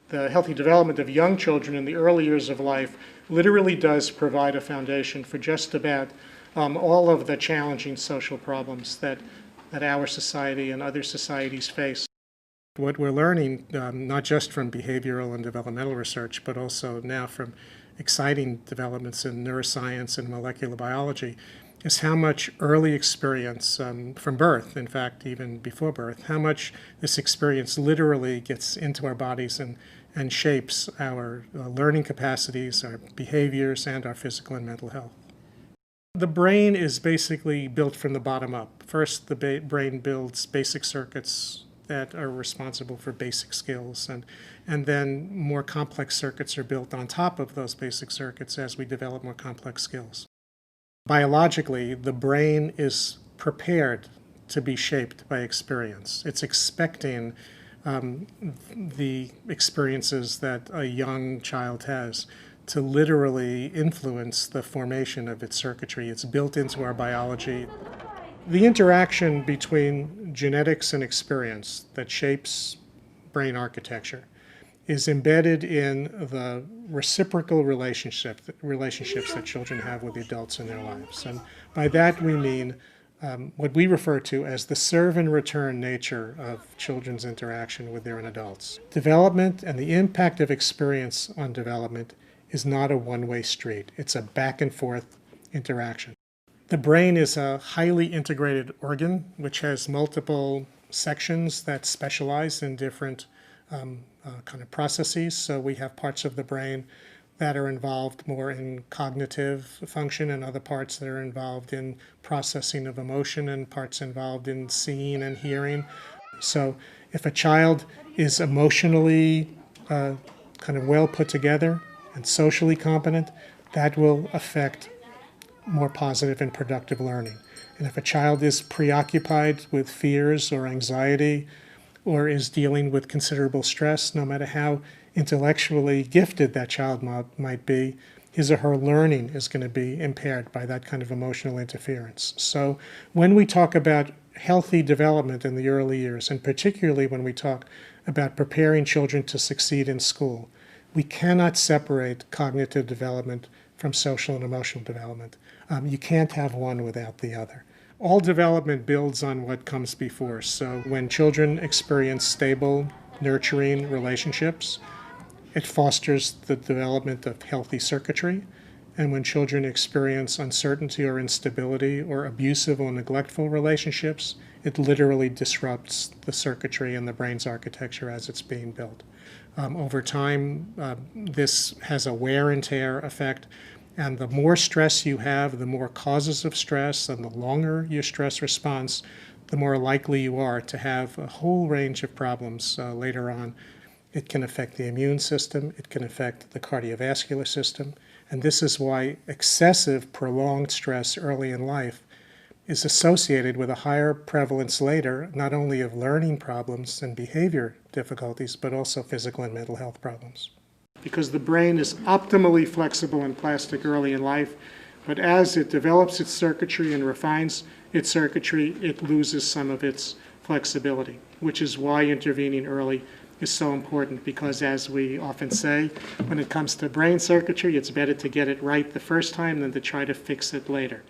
the healthy development of young children in the early years of life literally does provide a foundation for just about all of the challenging social problems that our society and other societies face. What we're learning, not just from behavioral and developmental research, but also now from exciting developments in neuroscience and molecular biology, is how much early experience from birth, in fact, even before birth, how much this experience literally gets into our bodies and shapes our learning capacities, our behaviors, and our physical and mental health. The brain is basically built from the bottom up. First, the brain builds basic circuits that are responsible for basic skills, and then more complex circuits are built on top of those basic circuits as we develop more complex skills. Biologically, the brain is prepared to be shaped by experience. It's expecting the experiences that a young child has to literally influence the formation of its circuitry. It's built into our biology. The interaction between genetics and experience that shapes brain architecture is embedded in the reciprocal relationships that children have with the adults in their lives. And by that we mean what we refer to as the serve and return nature of children's interaction with their adults. Development and the impact of experience on development is not a one-way street. It's a back and forth interaction. The brain is a highly integrated organ which has multiple sections that specialize in different kind of processes. So we have parts of the brain that are involved more in cognitive function and other parts that are involved in processing of emotion and parts involved in seeing and hearing. So if a child is emotionally kind of well put together and socially competent, that will affect more positive and productive learning. And if a child is preoccupied with fears or anxiety or is dealing with considerable stress, no matter how intellectually gifted that child might be, his or her learning is going to be impaired by that kind of emotional interference. So when we talk about healthy development in the early years, and particularly when we talk about preparing children to succeed in school, we cannot separate cognitive development from social and emotional development. You can't have one without the other. All development builds on what comes before. So when children experience stable, nurturing relationships, it fosters the development of healthy circuitry. And when children experience uncertainty or instability or abusive or neglectful relationships, it literally disrupts the circuitry and the brain's architecture as it's being built. Over time, this has a wear and tear effect. And the more stress you have, the more causes of stress, and the longer your stress response, the more likely you are to have a whole range of problems later on. It can affect the immune system, it can affect the cardiovascular system, and this is why excessive, prolonged stress early in life is associated with a higher prevalence later, not only of learning problems and behavior difficulties, but also physical and mental health problems. Because the brain is optimally flexible and plastic early in life, but as it develops its circuitry and refines its circuitry, it loses some of its flexibility, which is why intervening early is so important, because as we often say, when it comes to brain circuitry, it's better to get it right the first time than to try to fix it later.